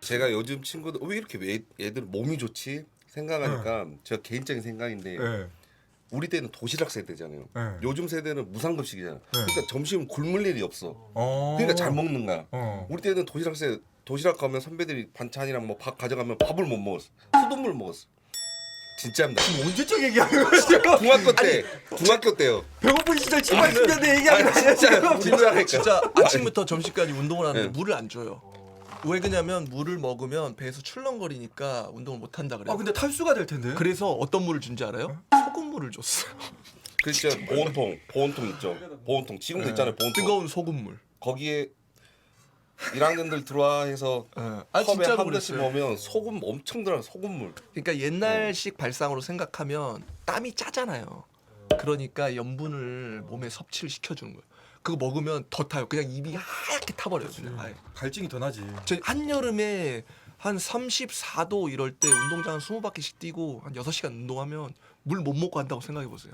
제가 요즘 친구들 왜 이렇게 애들 몸이 좋지 생각하니까 제가 개인적인 생각인데 네. 우리 때는 도시락 세대잖아요. 네. 요즘 세대는 무상급식이잖아. 그러니까 점심 굶을 일이 없어. 어. 그러니까 잘 먹는 거야. 어. 우리 때는 도시락 가면 선배들이 반찬이랑 뭐 밥 가져가면 밥을 못 먹었어. 수돗물 먹었어. 진짜입니다. 언제적 얘기하는 거야? 중학교 때요. 배고픈 시절 70년대 얘기하는 거야. 진짜니까. 진짜 아침부터 점심까지 운동을 하는데 네. 물을 안 줘요. 왜 그러냐면 물을 먹으면 배에서 출렁거리니까 운동을 못 한다 그래요. 아 근데 탈수가 될 텐데. 그래서 어떤 물을 준지 알아요? 소금물을 줬어요. 그렇죠. 보온통 있죠. 보온통 지금도 있잖아요. 보온통. 뜨거운 소금물. 거기에 1학년들 들어와 해서 아 컵에 진짜로 한 대씩 그랬어요. 먹으면 소금 엄청 들어요. 소금물. 그러니까 옛날식 발상으로 생각하면 땀이 짜잖아요. 그러니까 염분을 몸에 섭취를 시켜주는 거예요. 그거 먹으면 더 타요. 그냥 입이 하얗게 타버려요. 그냥 아예. 갈증이 더 나지. 저 한여름에 한 34도 이럴 때 운동장 20바퀴씩 뛰고 한 6시간 운동하면 물 못 먹고 한다고 생각해 보세요.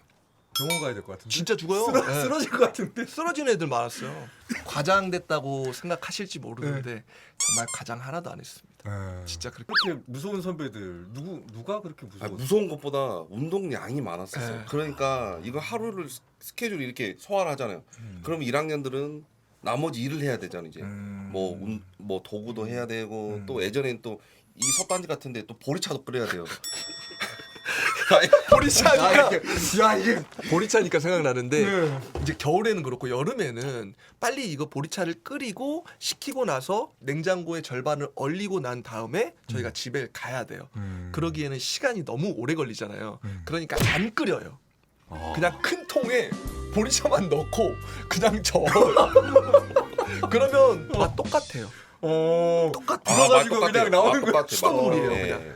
병원 가야 될 것 같은데. 진짜 죽어요. 네. 쓰러질 것 같은데. 쓰러지는 애들 많았어요. 과장됐다고 생각하실지 모르는데 정말 과장 하나도 안 했습니다. 진짜 그렇게 그렇게 무서운 선배들 누가 그렇게 무서워? 무서운 것보다 운동량이 많았었어요. 네. 그러니까 이거 하루를 스케줄 이렇게 소화를 하잖아요. 그럼 1학년들은 나머지 일을 해야 되잖아요. 이제 뭐 도구도 해야 되고 또 예전엔 또 이 솥단지 같은데 또 보리차도 끓여야 돼요. 보리차니까 야 이게 보리차니까 생각나는데 네. 이제 겨울에는 그렇고 여름에는 빨리 이거 보리차를 끓이고 식히고 나서 냉장고의 절반을 얼리고 난 다음에 저희가 집에 가야 돼요. 그러기에는 시간이 너무 오래 걸리잖아요. 그러니까 안 끓여요. 그냥 큰 통에 보리차만 넣고 그냥 저어요. 그러면 맛 똑같아요. 똑같아. 불어가지고 그냥 나오는 거야. 수돗물이에요, 네. 그냥.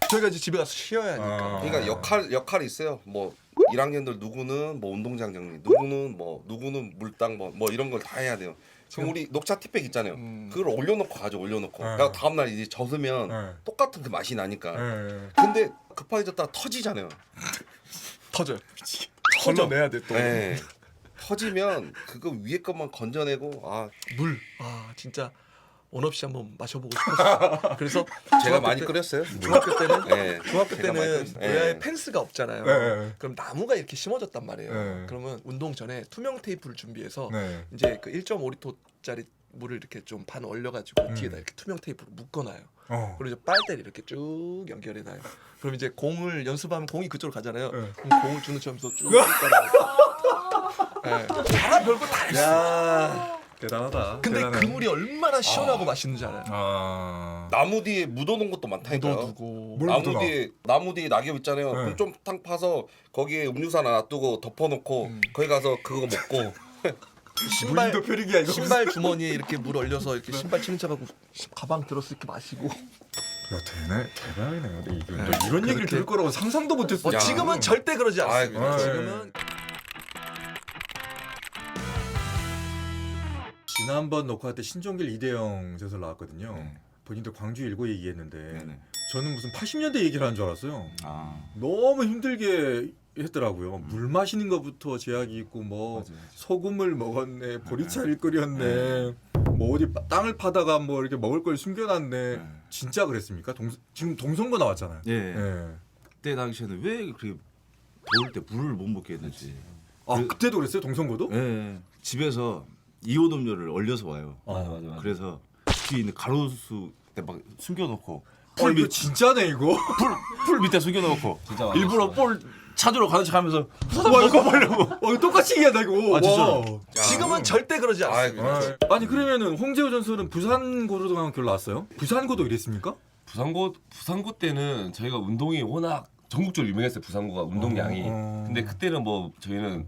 저희가 이제 집에 가서 쉬어야 하니까. 그러니까 역할이 있어요. 뭐 1학년들 누구는 뭐 운동장 정리, 누구는 물당 뭐 이런 걸 다 해야 돼요. 그럼 우리 녹차 티백 있잖아요. 그걸 올려놓고 가죠. 올려놓고. 그러니까 다음 날 이제 젖으면 똑같은 그 맛이 나니까. 근데 급하게 졌다가 터지잖아요. 터져요. 터져내야 돼 또. 네. 터지면 그거 위에 것만 건져내고 물. 아 진짜 원 없이 한번 마셔보고 싶었어. 그래서 제가 많이 끓였어요. 중학교 때는 네. 중학교 제가 많이 때는 끓였어요. 외야에 네. 펜스가 없잖아요. 네. 그럼 나무가 이렇게 심어졌단 말이에요. 네. 그러면 운동 전에 투명 테이프를 준비해서 네. 이제 그 1.5리터짜리 물을 이렇게 좀 반 얼려가지고 뒤에다 이렇게 투명 테이프로 묶어놔요. 그리고 이제 빨대를 이렇게 쭉 연결해놔요. 그럼 이제 공을 연습하면 공이 그쪽으로 가잖아요. 네. 그럼 공을 주는 점에서 쭉 따라가요. 네. 다 별거 다 했어. 야 대단하다. 근데 대단해. 그 물이 얼마나 시원하고 맛있는지 알아요? 나무 뒤에 묻어놓은 것도 많다니까요. 묻어두고 뭘 묻어놔? 나무 뒤에 낙엽 있잖아요. 네. 그럼 좀 탕 파서 거기에 음료수 하나 놔두고 덮어놓고 거기 가서 그거 먹고 신발 무인도 표리기야 이거. 신발 주머니에 이렇게 물 얼려서 이렇게 신발 침착하고 가방 들었을 이렇게 마시고. 야 되네 대단하네. 근데 이거 너 이런 얘기를 들을 거라고 상상도 못했어. 야. 지금은 절대 그러지 않습니다. 아이고. 지금은 지난번 녹화 때 신종길 이대영 전설 나왔거든요. 본인도 광주 일고 얘기했는데 네네. 저는 무슨 80년대 얘기를 하는 줄 알았어요. 아 너무 힘들게 했더라고요. 물 마시는 것부터 제약이 있고 뭐 맞아, 맞아. 소금을 먹었네, 보리차를 끓였네, 뭐 어디 땅을 파다가 뭐 이렇게 먹을 걸 숨겨놨네. 네. 진짜 그랬습니까? 지금 동성거 나왔잖아요. 예. 예. 그때 당시에는 왜 그렇게 더울 때 물을 못 먹게 했는지. 아 그때도 그랬어요? 동성거도? 예. 집에서 이온 음료를 얼려서 와요. 맞아. 그래서 뒤에 있는 가로수 때 막 숨겨놓고 이거 밑 진짜네 이거. 풀 밑에 숨겨놓고 일부러 볼 찾으러 가는 척하면서 와 이거 먹으려고. 이거 똑같이 얘기한다 이거. 아, 진짜. 와. 지금은 절대 그러지 않습니다. 아니 그러면은 홍재호 전설은 부산고로 간 결 나왔어요? 부산고도 이랬습니까? 부산고 때는 저희가 운동이 워낙 전국적으로 유명했어요. 부산고가 운동량이. 근데 그때는 뭐 저희는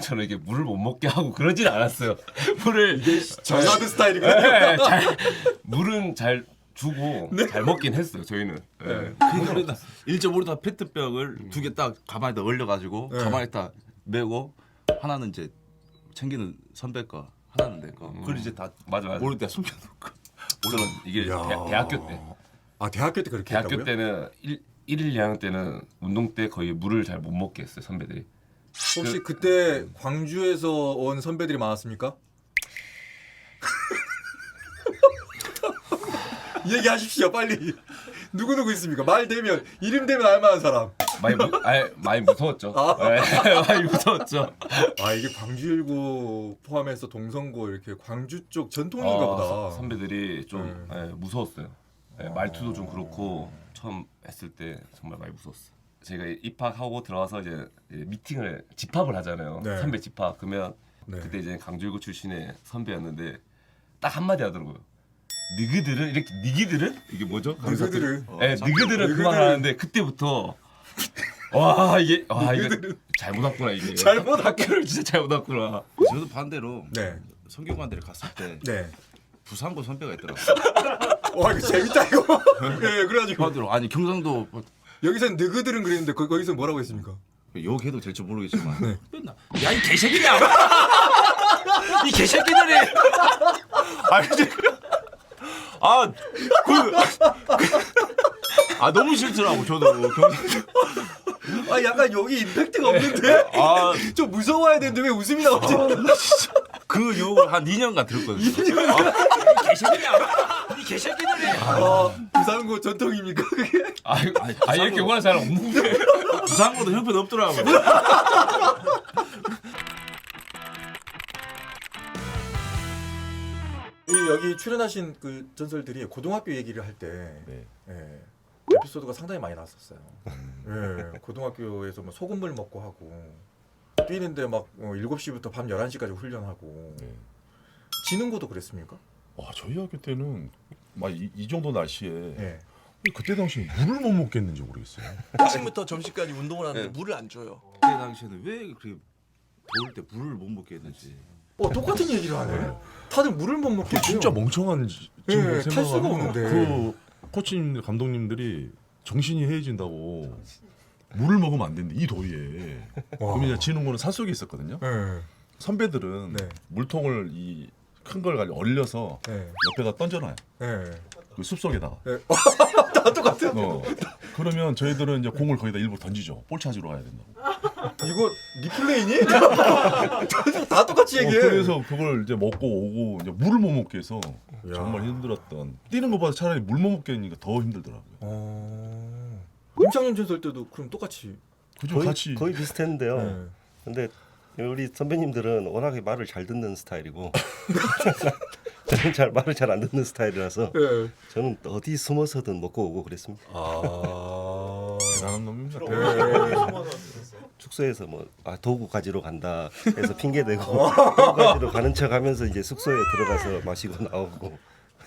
저는 이게 물을 못 먹게 하고 그러진 않았어요. 물을 전라도 스타일이거든요. 물은 잘 주고 잘 먹긴 했어요. 저희는. 네. 그러니까 1.5리터 페트병을 두 개 딱 가방에다 얼려가지고 가방에다 메고 하나는 이제 챙기는 선배 거 하나는 내 거. 그걸 이제 다 맞아. 모를 때 숨겨놓고. 저는 이게 야. 대학교 때. 아 대학교 때 그렇게 대학교 했다고요? 때는 1일 2학년 때는 운동 때 거의 물을 잘 못 먹게 했어요. 선배들이. 혹시 그때 광주에서 온 선배들이 많았습니까? 얘기하십시오 빨리. 누구 있습니까? 말 되면 이름 되면 알만한 사람. 많이 무서웠죠. 네, 많이 무서웠죠. 아 이게 광주1고 포함해서 동성고 이렇게 광주 쪽 전통인가 보다. 선배들이 좀 무서웠어요. 말투도 좀 그렇고 처음 했을 때 정말 많이 무서웠어요. 제가 입학하고 들어와서 이제 미팅을 집합을 하잖아요. 네. 선배 집합. 그러면 네. 그때 이제 광주1고 출신의 선배였는데 딱 한마디 하더라고요. 너희들은 이렇게 니기들은 이게 뭐죠? 너희들은 너희들은 그만 하는데 그때부터 이게 잘못 왔구나 이게. 잘못 학교를 진짜 잘못 왔구나. 저도 반대로 네. 성균관대를 갔을 때 네. 부산고 선배가 있더라고. 와 이거 재밌다 이거. 예, 그래가지고 반대로 아니 경상도 여기서는 너희들은 그랬는데 거기서 뭐라고 했습니까? 욕해도 될지 모르겠지만 맨날 야이 개새끼냐 이 개새끼들이 아니 너무 싫더라고 저도 아 약간 여기 임팩트가 없는데? 좀 무서워야 되는데 왜 웃음이 나오지? 그 욕을 한 2년간 들었거든요. 2년간? 이 개새끼냐 이 개새끼들이 부산고 전통입니까 그게? 이렇게 원하는 사람 없는데. 부산고도 형편 없더라고. 여기 출연하신 그 전설들이 고등학교 얘기를 할 때 예, 에피소드가 상당히 많이 나왔었어요. 예, 고등학교에서 뭐 소금물 먹고 하고 뛰는데 막 7시부터 밤 11시까지 훈련하고 지능고도 그랬습니까? 저희 학교 때는 막 이 정도 날씨에 예. 그때 당시 물을 못 먹겠는지 모르겠어요. 아침부터 점심까지 운동을 하는데 물을 안 줘요. 그때 당시에는 왜 그렇게 더울 때 물을 못 먹게 했는지. 똑같은 얘기를 하네. 다들 물을 못 먹겠대요. 진짜 멍청한 친구 탈 수가 생각하면 없는데. 그 코치님 감독님들이 정신이 해해진다고 물을 먹으면 안 된대 이 더위에. 그러면 이제 지는 산속에 있었거든요. 예. 선배들은 네. 물통을 이 큰 걸 가지고 얼려서 예. 옆에다 던져놔요. 예. 그 숲속에다가. 다 똑같은. 그러면 저희들은 이제 공을 거기다 일부러 던지죠. 볼 찾으러 가야 된다고. 이거 리플레이니? 다 똑같이 얘기해. 그래서 그걸 이제 먹고 오고 이제 물을 못 먹게 해서 정말 힘들었던. 뛰는 것보다 차라리 물 못 먹게 하니까 더 힘들더라고요. 임창용 전설 때도 그럼 똑같이. 그죠 같이. 거의 비슷했는데요. 네. 근데 우리 선배님들은 워낙에 말을 잘 듣는 스타일이고 저는 말을 잘 안 듣는 스타일이라서 예. 저는 어디 숨어서든 먹고 오고 그랬습니다. 대단한 놈입니다. 숙소에서 도구 가지러 간다 해서 핑계 대고 도구 가지러 가는 척하면서 이제 숙소에 들어가서 마시고 나오고.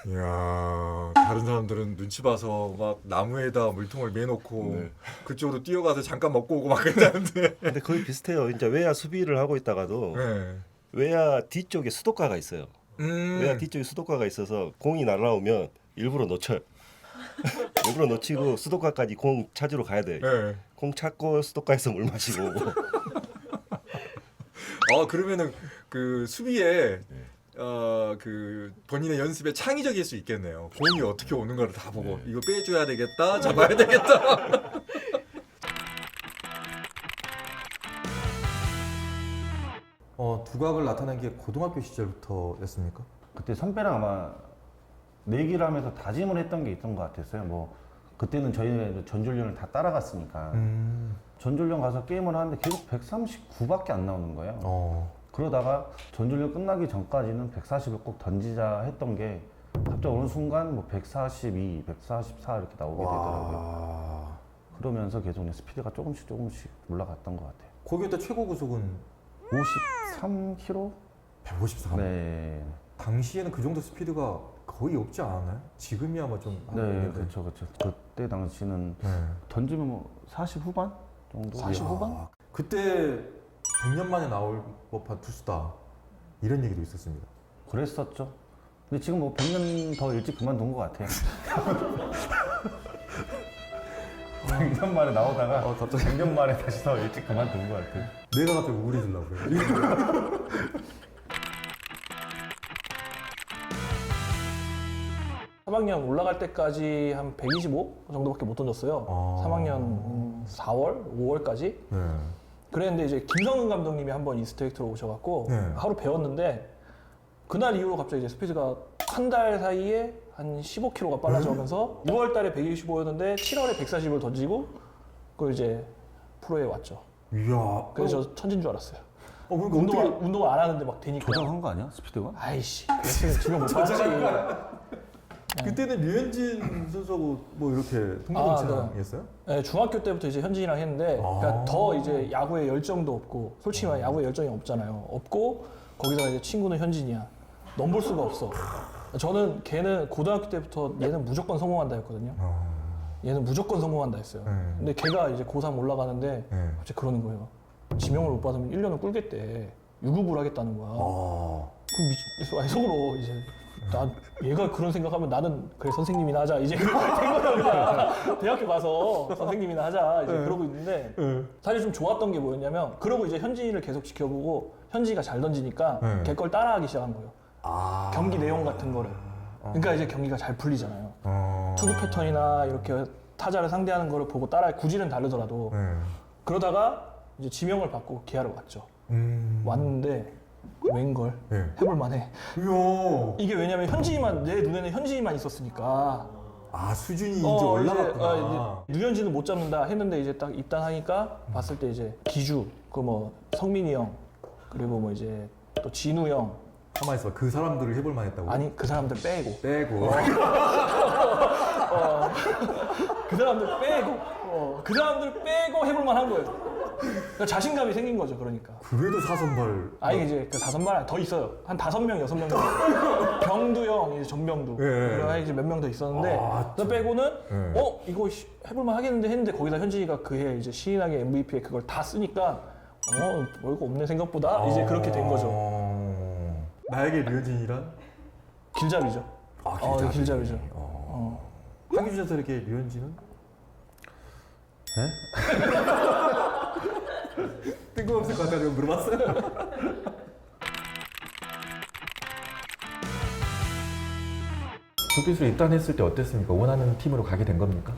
이야, 다른 사람들은 눈치 봐서 막 나무에다 물통을 매놓고 그쪽으로 뛰어가서 잠깐 먹고 오고 막 그랬다는데. 근데 거의 비슷해요. 이제 외야 수비를 하고 있다가도 외야 뒤쪽에 수도가가 있어요. 외야 뒤쪽에 수도가가 있어서 공이 날아오면 일부러 놓쳐요. 일부러 놓치고 수도가까지 공 찾으러 가야 돼. 공 찾고 수도가에서 물 마시고 오고. 그러면은 그 수비에 그 본인의 연습에 창의적일 수 있겠네요. 공이 어떻게 오는 걸 다 보고 이거 빼줘야 되겠다, 잡아야 되겠다. 두각을 나타낸 게 고등학교 시절부터였습니까? 그때 선배랑 아마 내기를 하면서 다짐을 했던 게 있던 것 같았어요. 뭐 그때는 저희는 전주훈련을 다 따라갔으니까 전주훈련 가서 게임을 하는데 계속 139밖에 안 나오는 거예요. 그러다가 전주훈련 끝나기 전까지는 140을 꼭 던지자 했던 게 갑자기 어느 순간 뭐 142, 144 이렇게 나오게 되더라고요. 그러면서 계속 스피드가 조금씩 올라갔던 것 같아요. 고교 때 최고 구속은 53km? 153. 네. 당시에는 그 정도 스피드가 거의 없지 않았나요? 지금이야 뭐좀 네, 그렇죠. 그때 당시는 던지면 뭐 40 후반 정도? 40 후반? 그때 100년 만에 나올 법한 투수다 이런 얘기도 있었습니다. 그랬었죠. 근데 지금 뭐 100년 더 일찍 그만둔 것 같아요. 100년 만에 나오다가 갑자기 100년 만에 다시 더 일찍 그만둔 것 같아요. 내가 갑자기 우울해지려고요. 3학년 올라갈 때까지 한 125 정도밖에 못 던졌어요. 3학년 4월, 5월까지. 그랬는데 이제 김성근 감독님이 한번 이스트웨이트로 오셔갖고 하루 배웠는데 그날 이후로 갑자기 이제 스피드가 한 달 사이에 한 15kg가 빨라져가면서 6월 달에 125였는데 7월에 140을 던지고 그걸 이제 프로에 왔죠. 이야. 그래서 저 천진 줄 알았어요. 그러니까 운동을 안 하는데 막 되니까. 조정한 거 아니야? 스피드가? 아이씨, 그랬으면 지금 못 봤지. 그때는 류현진 선수하고 뭐 이렇게 동료체형이었어요? 네, 중학교 때부터 이제 현진이랑 했는데 그러니까 더 이제 야구에 열정도 없고 솔직히 말해 야구에 열정이 없잖아요. 없고 거기다가 이제 친구는 현진이야. 넘볼 수가 없어. 저는 걔는 고등학교 때부터 얘는 무조건 성공한다 했거든요. 얘는 무조건 성공한다 했어요. 근데 걔가 이제 고3 올라가는데 갑자기 그러는 거예요. 지명을 못 받으면 1년을 꿀겠대. 유급을 하겠다는 거야. 그럼 속으로 이제 얘가 그런 생각하면 나는 그래 선생님이나 하자 이제 그렇게 된 거야 그냥. 대학교 가서 선생님이나 하자 이제 그러고 있는데 사실 좀 좋았던 게 뭐였냐면 그러고 이제 현진이를 계속 지켜보고 현진이가 잘 던지니까 걔 걸 따라하기 시작한 거예요. 경기 내용 같은 거를. 그러니까 이제 경기가 잘 풀리잖아요. 투구 패턴이나 이렇게 타자를 상대하는 거를 보고 따라 구질은 다르더라도 그러다가 이제 지명을 받고 기아로 왔죠. 왔는데 웬걸 해볼 만해. 이게 왜냐면 현진이만 내 눈에는 현진이만 있었으니까. 아 수준이 이제 올라갔구나. 이제 류현진은 못 잡는다 했는데 이제 딱 입단하니까 봤을 때 이제 기주 그 뭐 성민이 형 그리고 뭐 이제 또 진우 형 가만 있어. 그 사람들을 해볼 만했다고. 아니 그 사람들 빼고 그 사람들 빼고 그 사람들 빼고 해볼 만한 거예요. 그러니까 자신감이 생긴 거죠. 그러니까. 그래도 사선발. 아니 이제 그 5선발 더 있어요. 한 5명, 6명 정도. 병두 형, 이제 전병두. 그래 이제 몇 명 더 있었는데 그 빼고는 이거 해볼만 하겠는데 했는데 거기다 현진이가 그해 이제 신인왕의 MVP에 그걸 다 쓰니까 별거 없네 생각보다 이제 그렇게 된 거죠. 나에게 류현진이란? 길잡이죠. 길잡이죠. 한기준 선수에게 류현진은? 뜬금없을 것 같아서 물어봤어요. 조기수로 입단했을 때 어땠습니까? 원하는 팀으로 가게 된 겁니까?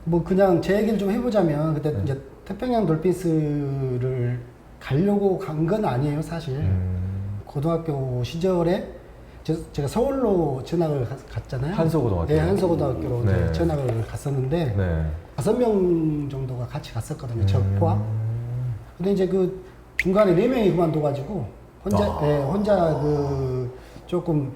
뭐 그냥 제 얘기를 좀 해보자면 그때 이제 태평양 돌핀스를 가려고 간 건 아니에요 사실. 고등학교 시절에 제가 서울로 전학을 갔잖아요. 한서고등학교. 네, 한서고등학교로 이제 전학을 갔었는데 5명 정도가 같이 갔었거든요. 저 포함. 근데 이제 그 중간에 4명이 그만둬가지고 혼자 그 조금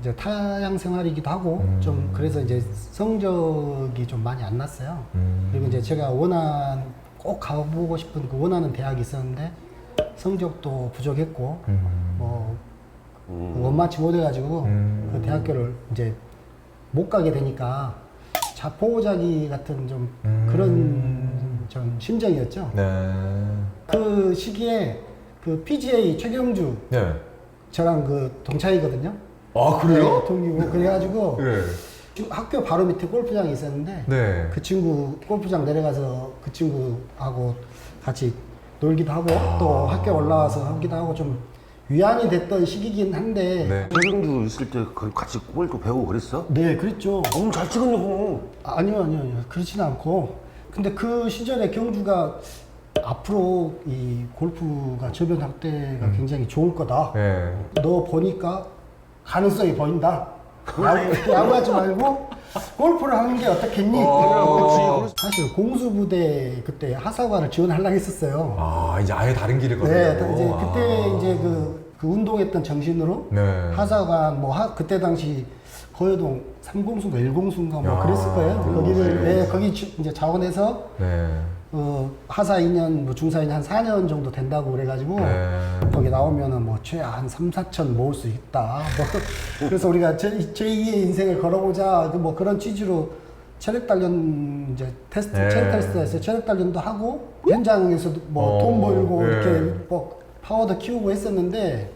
이제 타양 생활이기도 하고 좀 그래서 이제 성적이 좀 많이 안 났어요. 그리고 이제 제가 꼭 가보고 싶은 그 원하는 대학이 있었는데 성적도 부족했고 뭐 원마치 못해가지고 그 대학교를 이제 못 가게 되니까 자포자기 같은 좀 그런 좀 심정이었죠. 그 시기에 그 PGA 최경주 저랑 그 동창이거든요. 아 그래요? 네, 동기고 그래가지고 학교 바로 밑에 골프장이 있었는데 그 친구 골프장 내려가서 그 친구하고 같이 놀기도 하고 또 학교 올라와서 하기도 하고 좀 위안이 됐던 시기긴 한데 최경주 있을 때 같이 골프 배우고 그랬어? 네 그랬죠. 너무 잘 찍었냐고. 아니요 그렇지는 않고 근데 그 시절에 경주가 앞으로 이 골프가 저변 확대가 굉장히 좋을 거다. 너 보니까 가능성이 보인다. 야구하지 말고 골프를 하는 게 어떻겠니? 사실 공수부대 그때 하사관을 지원하려고 했었어요. 아 이제 아예 다른 길을 걷는 네, 이제 그때 이제 그 운동했던 정신으로 하사관 그때 당시 거여동 3공수인가 1공수인가 뭐 그랬을 거예요. 거기를 거기 이제 자원해서 하사 2년, 뭐 중사 2년 한 4년 정도 된다고 그래가지고 거기 나오면은 뭐 최하 한 3, 4천 모을 수 있다. 그래서 우리가 제2의 인생을 걸어보자. 뭐 그런 취지로 체력 단련 이제 체력 테스트에서 체력 단련도 하고 현장에서도 뭐 돈 벌고 이렇게 뭐 파워도 키우고 했었는데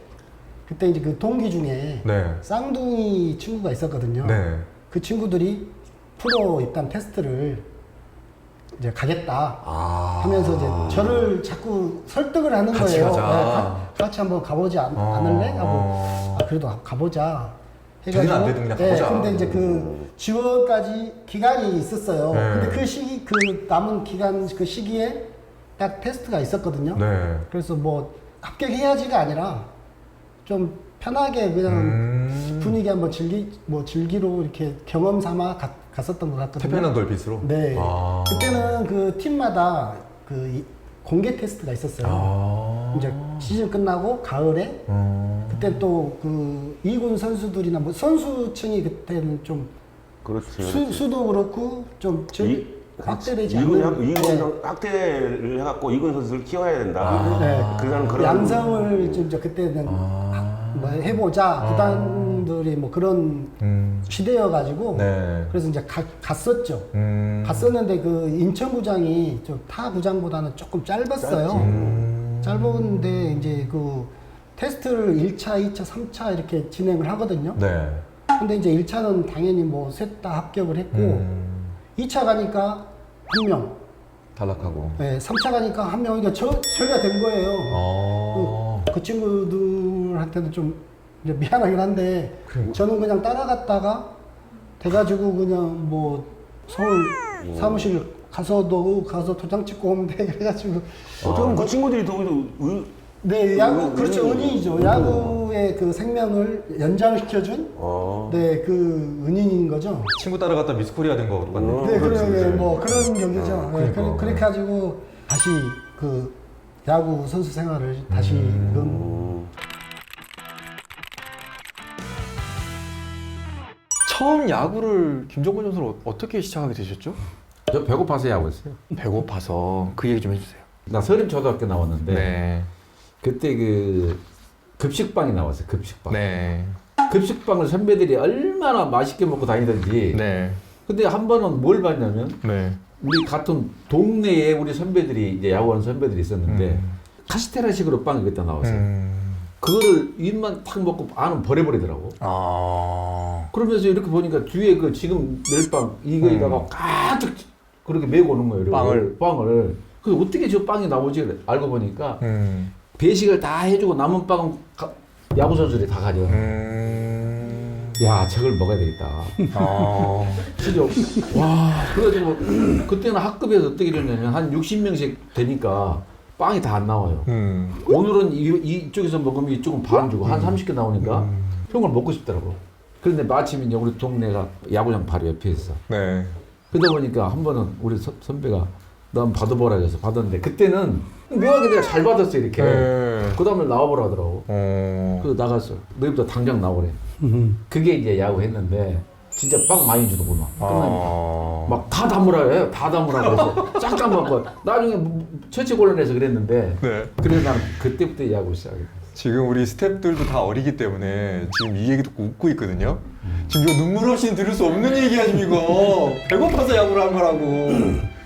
그때 이제 그 동기 중에 쌍둥이 친구가 있었거든요. 그 친구들이 프로 입단 테스트를 이제 가겠다 하면서 이제 저를 자꾸 설득을 하는 같이 거예요. 가자. 같이 한번 가보지 않을래? 하고 그래도 가보자. 되든 안 되든 그냥 가보자. 근데 이제 그 지원까지 기간이 있었어요. 근데 그 시기 그 남은 기간 그 시기에 딱 테스트가 있었거든요. 그래서 뭐 합격해야지가 아니라 좀 편하게 그냥 분위기 한번 즐기러 이렇게 경험 삼아 갔었던 것 같거든요. 태평양 돌빛으로. 네. 아. 그때는 그 팀마다 그 공개 테스트가 있었어요. 아. 이제 시즌 끝나고 가을에 그때 또 그 2군 선수들이나 뭐 선수층이 그때는 좀 그렇지. 수도 그렇고 좀 확대되지 않는 이군 확대를 해갖고 이군 선수를 키워야 된다. 그런 양성을 좀 이제 그때는 뭐 해보자 구단들이 뭐 그런 시대여가지고 그래서 이제 갔었죠. 갔었는데 그 인천구장이 좀 타 구장보다는 조금 짧았어요. 짧은데 이제 그 테스트를 1차, 2차, 3차 이렇게 진행을 하거든요. 근데 이제 1차는 당연히 뭐 셋 다 합격을 했고 2차 가니까 한 명 탈락하고. 네, 3차 가니까 한 명. 그러니까 저희가 된 거예요. 그 친구들한테는 좀 이제 미안하긴 한데 저는 그냥 따라갔다가 돼가지고 그냥 뭐 서울 사무실 가서 도장 찍고 오면 돼 그래가지고 그럼 그 친구들이 더 네, 야구 그렇죠. 은인이죠. 야구의 그 생명을 연장시켜준 네, 그 은인인 거죠. 친구 따라갔다 미스코리아 된 거 똑같네. 네, 그래 뭐 그런 경기죠. 네, 그렇게 가지고 다시 그 야구 선수 생활을 다시 처음 야구를 김종건 선수는 어떻게 시작하게 되셨죠? 저 배고파서 야구했어요. 배고파서 그 얘기 좀 해주세요. 나 서림초등학교 나왔는데 네. 그때 그 급식방이 나왔어요. 급식방. 네. 급식방을 선배들이 얼마나 맛있게 먹고 다니던지. 네. 근데 한 번은 뭘 봤냐면 네. 우리 같은 동네에 우리 선배들이 이제 야구하는 선배들이 있었는데 카스테라식으로 빵이 그때 나왔어요. 그거를 윗만 탁 먹고 안은 버려버리더라고. 그러면서 이렇게 보니까 뒤에 그 지금 멜빵 이거에다가 가득 그렇게 메고 오는 거예요. 빵을. 그래서 어떻게 저 빵이 나오지? 알고 보니까 배식을 다 해주고 남은 빵은 야구 선수들이 다 가져. 야, 저걸 먹어야 되겠다. 진짜 와, 그래가지고 그때는 학급에서 어떻게 되냐면 한 60명씩 되니까 빵이 다 안 나와요. 오늘은 이쪽에서 먹으면 이쪽은 반 주고 한 30개 나오니까 형을 먹고 싶더라고. 그런데 마침 이제 우리 동네가 야구장 바로 옆에 있어. 그러다 보니까 한 번은 우리 선배가 너 한번 받아보라 해서 받았는데 그때는 묘하게 내가 잘 받았어 이렇게. 그 다음에 나와보라 하더라고. 그래서 나갔어. 너희부터 당장 나오래. 그게 이제 야구 했는데 진짜 빵 많이 주더구만. 끝나니까 막 다 담으라 해. 다 담으라 그래서 쫙쫙 먹고 나중에 처치곤란해서 그랬는데 그래서 난 그때부터 야구 시작해. 지금 우리 스태프들도 다 어리기 때문에 지금 이 얘기 듣고 웃고 있거든요. 지금 이거 눈물 없이는 들을 수 없는 얘기야 지금 이거. 배고파서 야구를 한 거라고.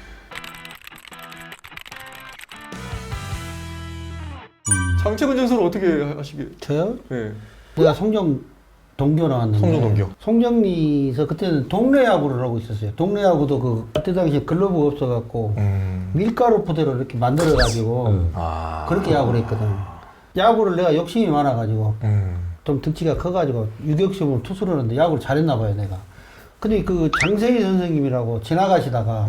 장채근 전설은 어떻게 하시게? 저요? 네. 내가 송정 동교 나왔는데. 송정 동교. 송정리에서 그때는 동네 야구를 하고 있었어요. 동네 야구도 그때 당시에 글러브가 없어갖고 밀가루 포대로 이렇게 만들어가지고 그렇게 야구를 했거든. 야구를 내가 욕심이 많아가지고 좀 덩치가 커가지고 유격수로 투수를 하는데 야구를 잘했나 봐요 내가. 근데 그 장세희 선생님이라고 지나가시다가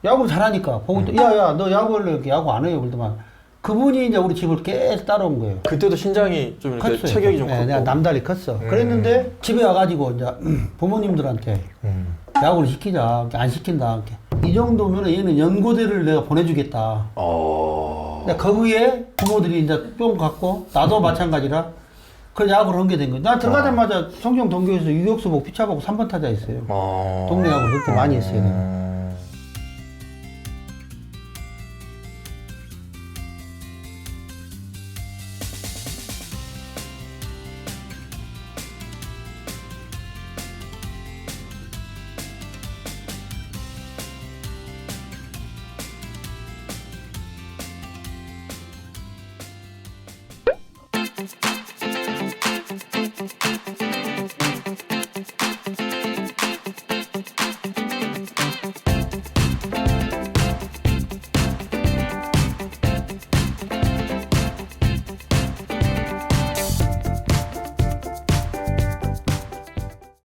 야구를 잘하니까 보고 야야 너 야구 할래? 이렇게 야구 안 해요 그러더만 그분이 이제 우리 집을 계속 따라온 거예요. 그때도 신장이 좀 이렇게 컸어요. 체격이 좀 네, 컸고. 내가 남달리 컸어. 그랬는데 집에 와가지고 이제 부모님들한테 야구를 시키자. 안 시킨다. 이 정도면 얘는 연고대를 내가 보내주겠다. 근데 거기에 부모들이 이제 뿅 갖고 나도 마찬가지라 그 야구를 하게 된 거예요. 나 들어가자마자 성정 동교에서 유격수 복 피차보고 3번 타자 있어요. 동네 야구를 그렇게 많이 했어요. 내가.